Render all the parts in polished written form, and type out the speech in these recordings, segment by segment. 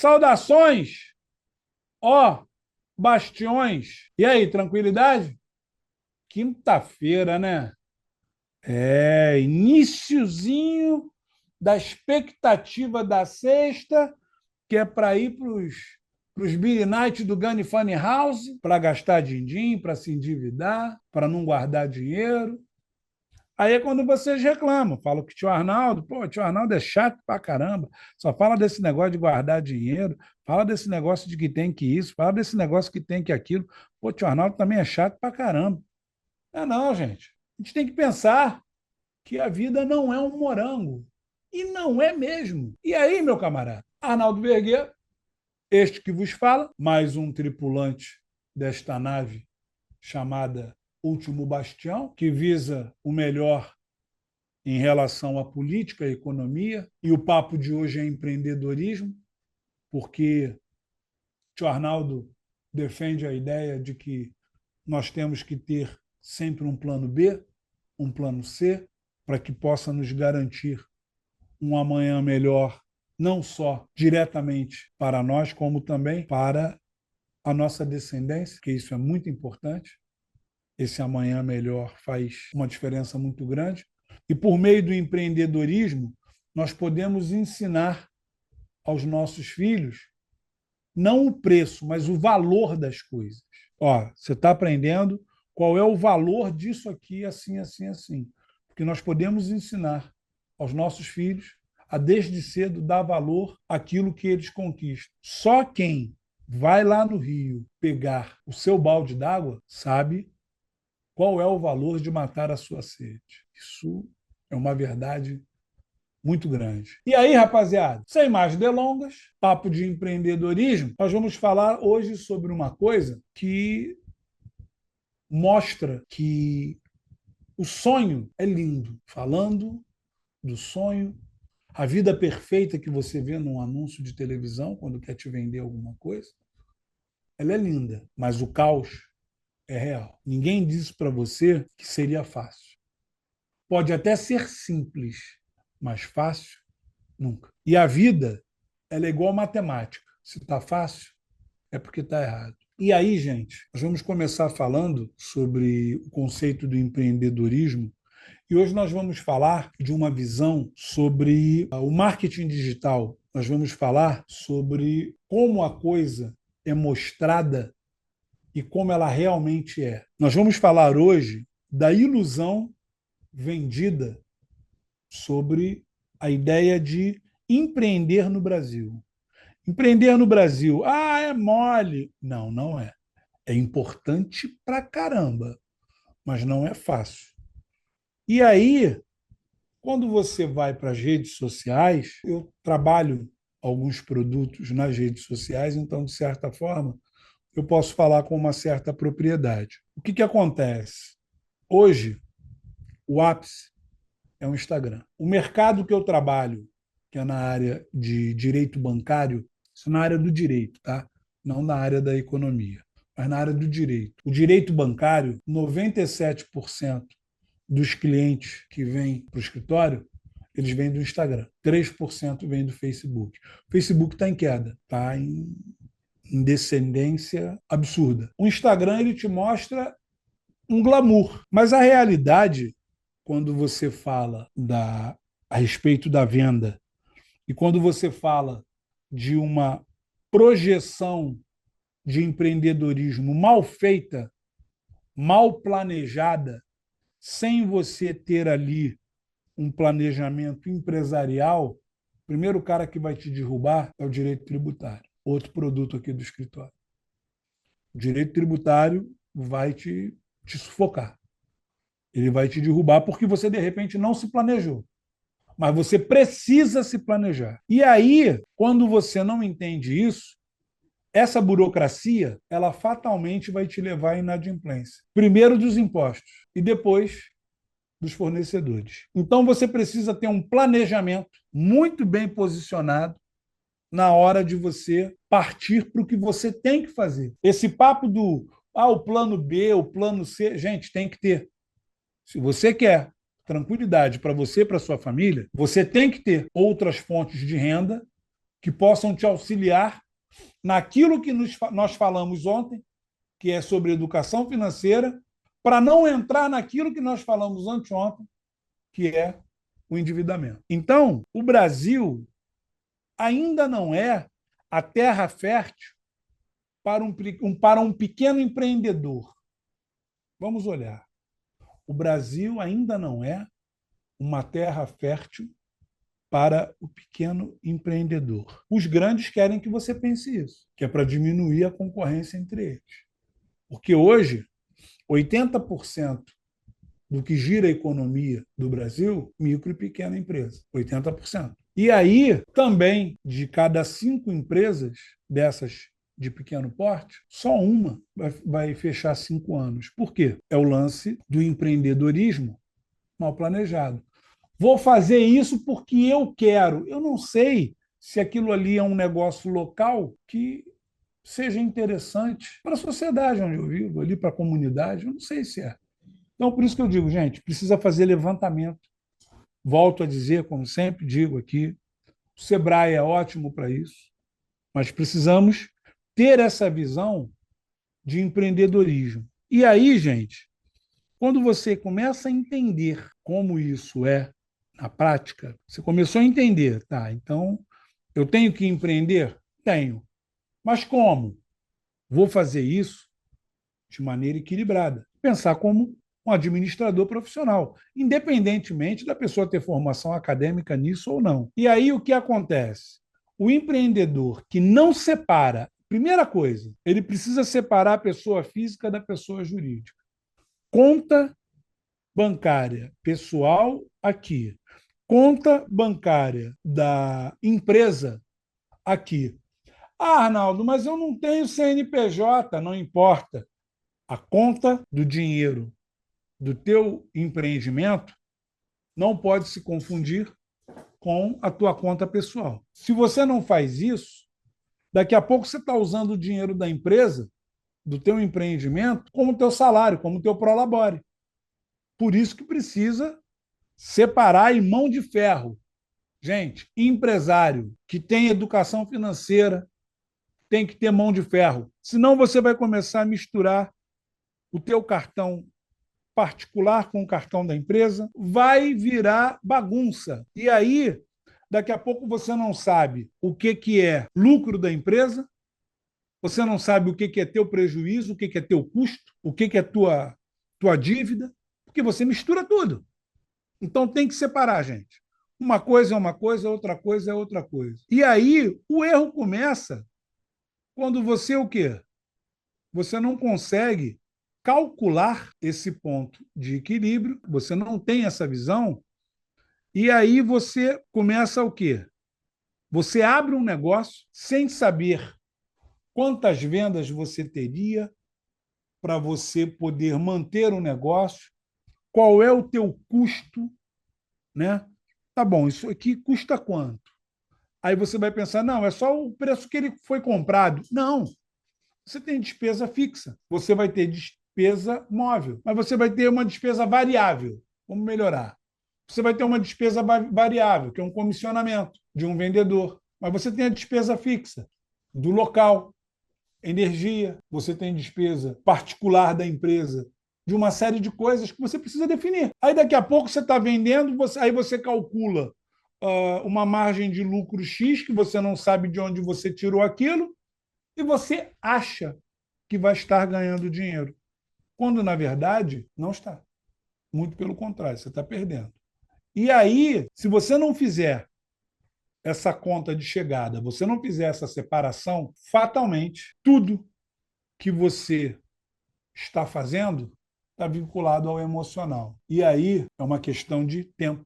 Saudações, ó, bastiões. E aí, tranquilidade? Quinta-feira, né? Iniciozinho da expectativa da sexta, que é para ir para os Beer Night do Gun Funny House, para gastar din-din, para se endividar, para não guardar dinheiro. Aí é quando vocês reclamam, falam que tio Arnaldo é chato pra caramba, só fala desse negócio de guardar dinheiro, fala desse negócio de que tem que isso, fala desse negócio que tem que aquilo. Pô, tio Arnaldo também é chato pra caramba. Não, gente. A gente tem que pensar que a vida não é um morango. E não é mesmo. E aí, meu camarada? Arnaldo Vergueiro, este que vos fala, mais um tripulante desta nave chamada Último Bastião, que visa o melhor em relação à política, à economia. E o papo de hoje é empreendedorismo, porque tio Arnaldo defende a ideia de que nós temos que ter sempre um plano B, um plano C, para que possa nos garantir um amanhã melhor, não só diretamente para nós, como também para a nossa descendência, que isso é muito importante. Esse amanhã melhor faz uma diferença muito grande. E por meio do empreendedorismo, nós podemos ensinar aos nossos filhos não o preço, mas o valor das coisas. Ó, você está aprendendo qual é o valor disso aqui, assim, assim, assim. Porque nós podemos ensinar aos nossos filhos a, desde cedo, dar valor àquilo que eles conquistam. Só quem vai lá no Rio pegar o seu balde d'água sabe qual é o valor de matar a sua sede. Isso é uma verdade muito grande. E aí, rapaziada, sem mais delongas, papo de empreendedorismo, nós vamos falar hoje sobre uma coisa que mostra que o sonho é lindo. Falando do sonho, a vida perfeita que você vê num anúncio de televisão, quando quer te vender alguma coisa, ela é linda, mas o caos é real. Ninguém disse para você que seria fácil. Pode até ser simples, mas fácil, nunca. E a vida, ela é igual a matemática. Se está fácil, é porque está errado. E aí, gente, nós vamos começar falando sobre o conceito do empreendedorismo. E hoje nós vamos falar de uma visão sobre o marketing digital. Nós vamos falar sobre como a coisa é mostrada e como ela realmente é. Nós vamos falar hoje da ilusão vendida sobre a ideia de empreender no Brasil. Empreender no Brasil, é mole. Não, não é. É importante pra caramba, mas não é fácil. E aí, quando você vai para as redes sociais, eu trabalho alguns produtos nas redes sociais, então, de certa forma, eu posso falar com uma certa propriedade. O que acontece? Hoje, o ápice é o Instagram. O mercado que eu trabalho, que é na área de direito bancário, isso na área do direito, tá? Não na área da economia, mas na área do direito. O direito bancário, 97% dos clientes que vêm para o escritório, eles vêm do Instagram. 3% vêm do Facebook. O Facebook está em queda, está em descendência absurda. O Instagram ele te mostra um glamour, mas a realidade, quando você fala a respeito da venda e quando você fala de uma projeção de empreendedorismo mal feita, mal planejada, sem você ter ali um planejamento empresarial, o primeiro cara que vai te derrubar é o direito tributário, outro produto aqui do escritório. O direito tributário vai te sufocar. Ele vai te derrubar porque você, de repente, não se planejou. Mas você precisa se planejar. E aí, quando você não entende isso, essa burocracia, ela fatalmente vai te levar à inadimplência. Primeiro dos impostos e depois dos fornecedores. Então, você precisa ter um planejamento muito bem posicionado na hora de você partir para o que você tem que fazer. Esse papo do o plano B, o plano C, gente, tem que ter. Se você quer tranquilidade para você e para sua família, você tem que ter outras fontes de renda que possam te auxiliar naquilo que nós falamos ontem, que é sobre educação financeira, para não entrar naquilo que nós falamos anteontem, que é o endividamento. Então, o Brasil ainda não é a terra fértil para um pequeno empreendedor. Vamos olhar. O Brasil ainda não é uma terra fértil para o pequeno empreendedor. Os grandes querem que você pense isso, que é para diminuir a concorrência entre eles. Porque hoje, 80% do que gira a economia do Brasil, micro e pequena empresa. 80%. E aí, também, de cada 5 empresas dessas de pequeno porte, só uma vai fechar 5 anos. Por quê? É o lance do empreendedorismo mal planejado. Vou fazer isso porque eu quero. Eu não sei se aquilo ali é um negócio local que seja interessante para a sociedade onde eu vivo, ali para a comunidade. Eu não sei se é. Então, por isso que eu digo, gente, precisa fazer levantamento. Volto a dizer, como sempre digo aqui, o Sebrae é ótimo para isso, mas precisamos ter essa visão de empreendedorismo. E aí, gente, quando você começa a entender como isso é na prática, você começou a entender, tá? Então, eu tenho que empreender? Tenho. Mas como? Vou fazer isso de maneira equilibrada. Pensar como um administrador profissional, independentemente da pessoa ter formação acadêmica nisso ou não. E aí o que acontece? O empreendedor que não separa, primeira coisa, ele precisa separar a pessoa física da pessoa jurídica. Conta bancária pessoal aqui, conta bancária da empresa aqui. Ah, Arnaldo, mas eu não tenho CNPJ, não importa. A conta do dinheiro do teu empreendimento não pode se confundir com a tua conta pessoal. Se você não faz isso, daqui a pouco você está usando o dinheiro da empresa, do teu empreendimento, como teu salário, como teu prolabore. Por isso que precisa separar em mão de ferro. Gente, empresário que tem educação financeira tem que ter mão de ferro. Senão você vai começar a misturar o teu cartão particular com o cartão da empresa, vai virar bagunça. E aí, daqui a pouco você não sabe o que é lucro da empresa, você não sabe o que é teu prejuízo, o que é teu custo, o que é tua dívida, porque você mistura tudo. Então tem que separar, gente. Uma coisa é uma coisa, outra coisa é outra coisa. E aí o erro começa quando você o quê? Você não consegue calcular esse ponto de equilíbrio, você não tem essa visão, e aí você começa o quê? Você abre um negócio sem saber quantas vendas você teria para você poder manter o negócio, qual é o teu custo, né? Tá bom, isso aqui custa quanto? Aí você vai pensar, não, é só o preço que ele foi comprado. Não, você tem despesa fixa, você vai ter despesa móvel, mas você vai ter uma despesa variável. Vamos melhorar. Você vai ter uma despesa variável, que é um comissionamento de um vendedor, mas você tem a despesa fixa do local, energia, você tem despesa particular da empresa, de uma série de coisas que você precisa definir. Aí daqui a pouco você está vendendo, aí você calcula uma margem de lucro X, que você não sabe de onde você tirou aquilo, e você acha que vai estar ganhando dinheiro, quando, na verdade, não está. Muito pelo contrário, você está perdendo. E aí, se você não fizer essa conta de chegada, você não fizer essa separação, fatalmente, tudo que você está fazendo está vinculado ao emocional. E aí é uma questão de tempo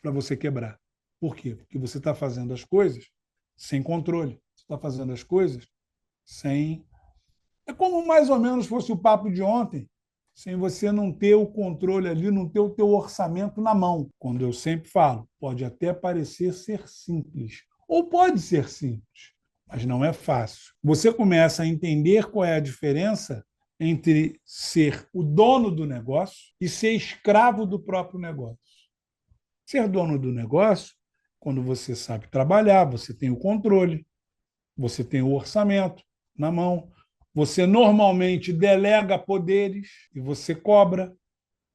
para você quebrar. Por quê? Porque você está fazendo as coisas sem controle. Você está fazendo as coisas sem. É como mais ou menos fosse o papo de ontem, sem você não ter o controle ali, não ter o teu orçamento na mão. Quando eu sempre falo, pode até parecer ser simples, ou pode ser simples, mas não é fácil. Você começa a entender qual é a diferença entre ser o dono do negócio e ser escravo do próprio negócio. Ser dono do negócio Quando você sabe trabalhar, você tem o controle, você tem o orçamento na mão, você normalmente delega poderes e você cobra.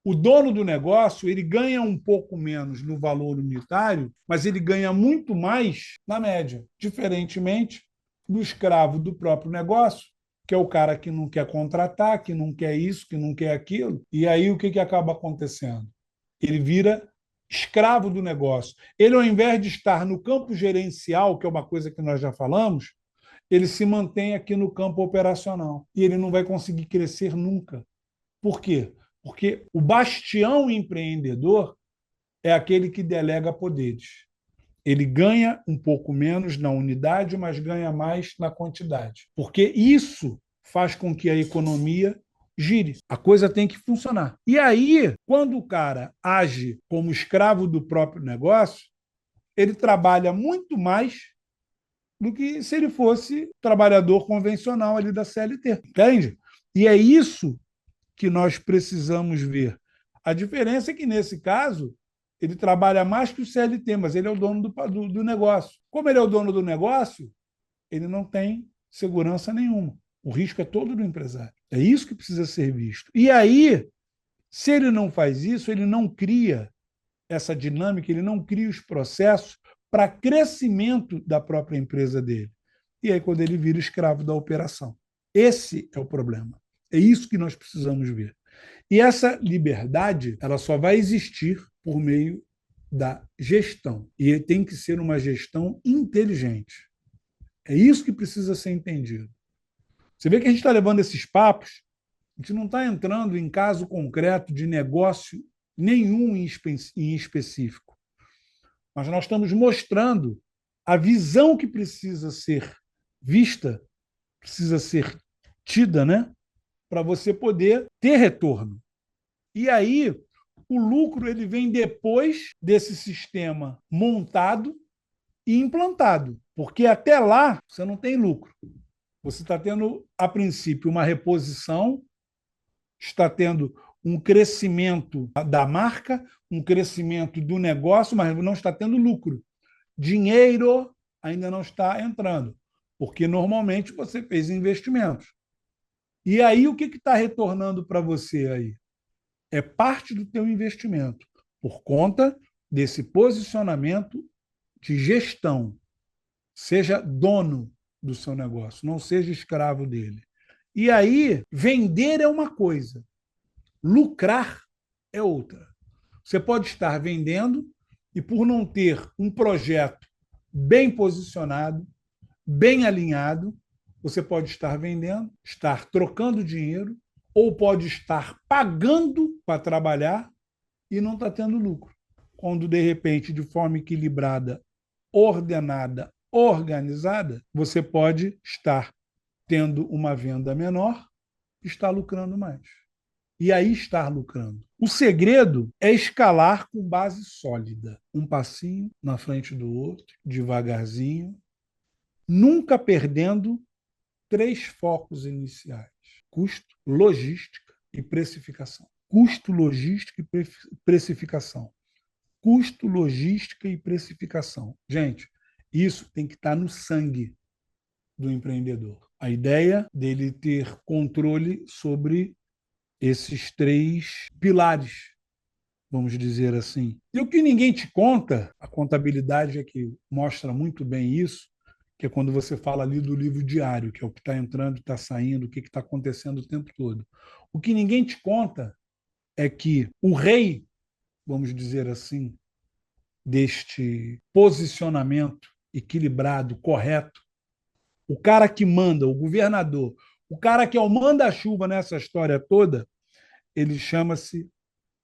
O dono do negócio, ele ganha um pouco menos no valor unitário, mas ele ganha muito mais na média, diferentemente do escravo do próprio negócio, que é o cara que não quer contratar, que não quer isso, que não quer aquilo. E aí o que acaba acontecendo? Ele vira escravo do negócio. Ele, ao invés de estar no campo gerencial, que é uma coisa que nós já falamos, ele se mantém aqui no campo operacional. E ele não vai conseguir crescer nunca. Por quê? Porque o bastião empreendedor é aquele que delega poderes. Ele ganha um pouco menos na unidade, mas ganha mais na quantidade. Porque isso faz com que a economia gire. A coisa tem que funcionar. E aí, quando o cara age como escravo do próprio negócio, ele trabalha muito mais do que se ele fosse trabalhador convencional ali da CLT. Entende? E é isso que nós precisamos ver. A diferença é que, nesse caso, ele trabalha mais que o CLT, mas ele é o dono do negócio. Como ele é o dono do negócio, ele não tem segurança nenhuma. O risco é todo do empresário. É isso que precisa ser visto. E aí, se ele não faz isso, ele não cria essa dinâmica, ele não cria os processos para crescimento da própria empresa dele. E aí, quando ele vira escravo da operação. Esse é o problema. É isso que nós precisamos ver. E essa liberdade, ela só vai existir por meio da gestão. E tem que ser uma gestão inteligente. É isso que precisa ser entendido. Você vê que a gente está levando esses papos, a gente não está entrando em caso concreto de negócio nenhum em específico, mas nós estamos mostrando a visão que precisa ser vista, precisa ser tida, né? Para você poder ter retorno. E aí, o lucro ele vem depois desse sistema montado e implantado, porque até lá você não tem lucro. Você está tendo, a princípio, uma reposição, está tendo um crescimento da marca, um crescimento do negócio, mas não está tendo lucro. Dinheiro ainda não está entrando, porque normalmente você fez investimentos. E aí, o que está retornando para você aí? É parte do teu investimento, por conta desse posicionamento de gestão. Seja dono do seu negócio, não seja escravo dele. E aí, vender é uma coisa, lucrar é outra. Você pode estar vendendo e, por não ter um projeto bem posicionado, bem alinhado, você pode estar vendendo, estar trocando dinheiro, ou pode estar pagando para trabalhar e não está tendo lucro. Quando, de repente, de forma equilibrada, ordenada, organizada, você pode estar tendo uma venda menor e estar lucrando mais. E aí estar lucrando. O segredo é escalar com base sólida. Um passinho na frente do outro, devagarzinho, nunca perdendo 3 focos iniciais: custo, logística e precificação. Custo, logística e precificação. Custo, logística e precificação. Gente, isso tem que estar no sangue do empreendedor. A ideia dele ter controle sobre esses 3 pilares, vamos dizer assim. E o que ninguém te conta, a contabilidade é que mostra muito bem isso, que é quando você fala ali do livro diário, que é o que está entrando, está saindo, o que está acontecendo o tempo todo. O que ninguém te conta é que o rei, vamos dizer assim, deste posicionamento equilibrado, correto, o cara que manda, o governador, o cara que é o manda-chuva nessa história toda, ele chama-se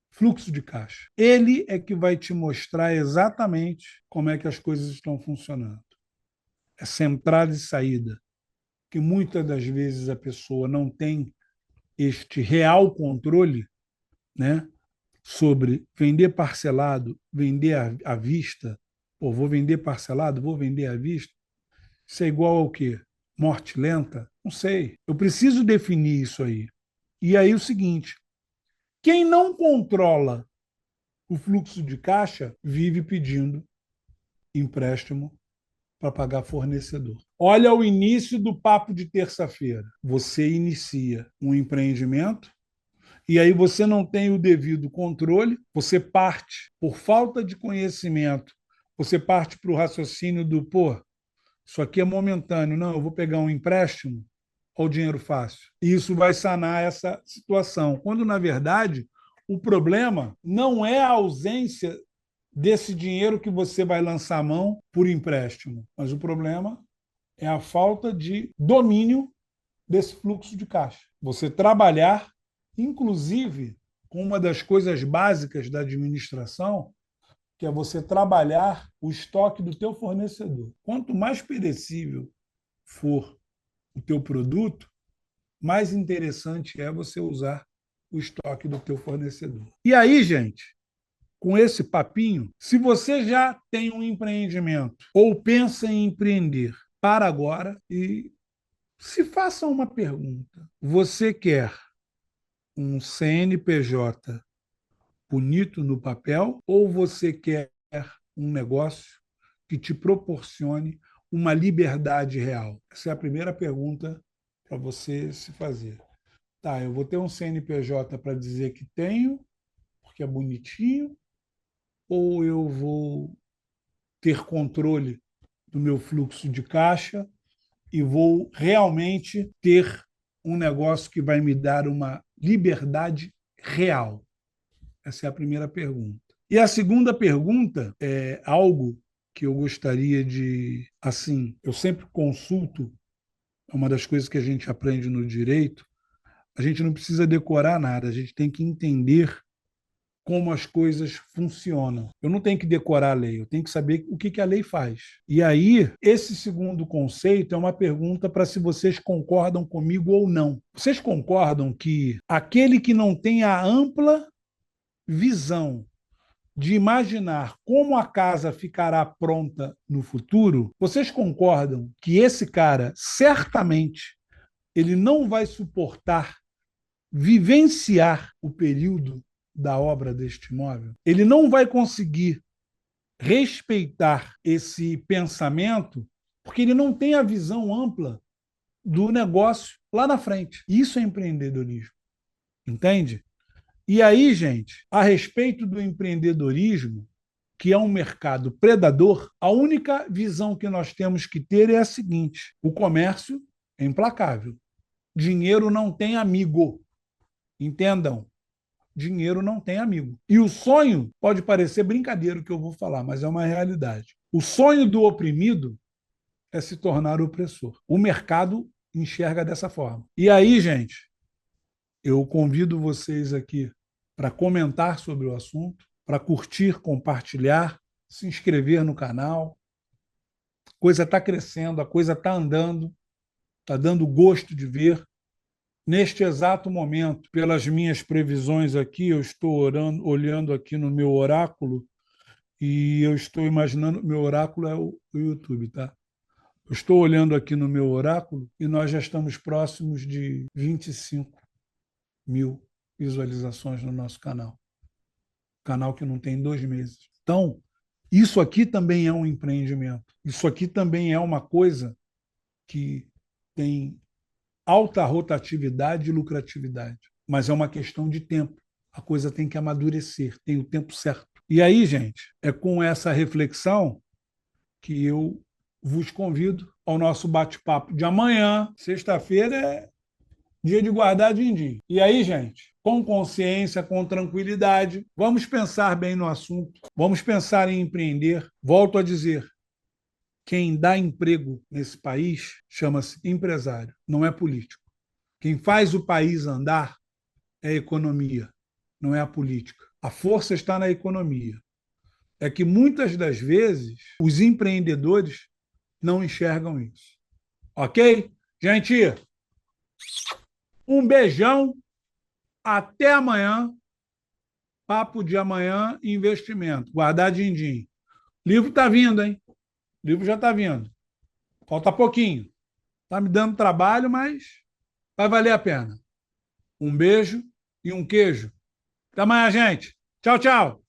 fluxo de caixa. Ele é que vai te mostrar exatamente como é que as coisas estão funcionando. Essa entrada e saída, que muitas das vezes a pessoa não tem este real controle, né, sobre vender parcelado, vender à vista, ou vou vender parcelado, vou vender à vista. Isso é igual ao quê? Morte lenta? Não sei. Eu preciso definir isso aí. E aí o seguinte, quem não controla o fluxo de caixa vive pedindo empréstimo para pagar fornecedor. Olha o início do papo de terça-feira. Você inicia um empreendimento e aí você não tem o devido controle, você parte por falta de conhecimento, você parte para o raciocínio do, pô, isso aqui é momentâneo, não, eu vou pegar um empréstimo ou dinheiro fácil. E isso vai sanar essa situação. Quando, na verdade, o problema não é a ausência desse dinheiro que você vai lançar a mão por empréstimo, mas o problema é a falta de domínio desse fluxo de caixa. Você trabalhar, inclusive, com uma das coisas básicas da administração, que é você trabalhar o estoque do teu fornecedor. Quanto mais perecível for o teu produto, mais interessante é você usar o estoque do teu fornecedor. E aí, gente, com esse papinho, se você já tem um empreendimento ou pensa em empreender, para agora e se faça uma pergunta. Você quer um CNPJ bonito no papel ou você quer um negócio que te proporcione uma liberdade real? Essa é a primeira pergunta para você se fazer. Tá, eu vou ter um CNPJ para dizer que tenho, porque é bonitinho, ou eu vou ter controle do meu fluxo de caixa e vou realmente ter um negócio que vai me dar uma liberdade real? Essa é a primeira pergunta. E a segunda pergunta é algo que eu gostaria de, assim, eu sempre consulto, é uma das coisas que a gente aprende no direito, a gente não precisa decorar nada, a gente tem que entender como as coisas funcionam. Eu não tenho que decorar a lei, eu tenho que saber o que a lei faz. E aí, esse segundo conceito é uma pergunta para se vocês concordam comigo ou não. Vocês concordam que aquele que não tem a ampla visão de imaginar como a casa ficará pronta no futuro, vocês concordam que esse cara certamente ele não vai suportar vivenciar o período da obra deste imóvel? Ele não vai conseguir respeitar esse pensamento porque ele não tem a visão ampla do negócio lá na frente. Isso é empreendedorismo, entende? E aí, gente, a respeito do empreendedorismo, que é um mercado predador, a única visão que nós temos que ter é a seguinte: o comércio é implacável. Dinheiro não tem amigo. Entendam, dinheiro não tem amigo. E o sonho pode parecer brincadeira o que eu vou falar, mas é uma realidade. O sonho do oprimido é se tornar opressor. O mercado enxerga dessa forma. E aí, gente, eu convido vocês aqui para comentar sobre o assunto, para curtir, compartilhar, se inscrever no canal. A coisa está crescendo, a coisa está andando, está dando gosto de ver. Neste exato momento, pelas minhas previsões aqui, eu estou olhando aqui no meu oráculo e eu estou imaginando, meu oráculo é o YouTube, tá? Eu estou olhando aqui no meu oráculo e nós já estamos próximos de 25.000 visualizações no nosso canal. Canal que não tem 2 meses. Então, isso aqui também é um empreendimento. Isso aqui também é uma coisa que tem alta rotatividade e lucratividade. Mas é uma questão de tempo. A coisa tem que amadurecer, tem o tempo certo. E aí, gente, é com essa reflexão que eu vos convido ao nosso bate-papo de amanhã. Sexta-feira é dia de guardar din-din. E aí, gente, com consciência, com tranquilidade, vamos pensar bem no assunto, vamos pensar em empreender. Volto a dizer, quem dá emprego nesse país chama-se empresário, não é político. Quem faz o país andar é a economia, não é a política. A força está na economia. É que muitas das vezes os empreendedores não enxergam isso. Ok? Gente, um beijão, até amanhã. Papo de amanhã, investimento. Guardar din-din. Livro está vindo, hein? Livro já está vindo. Falta pouquinho. Está me dando trabalho, mas vai valer a pena. Um beijo e um queijo. Até amanhã, gente. Tchau, tchau.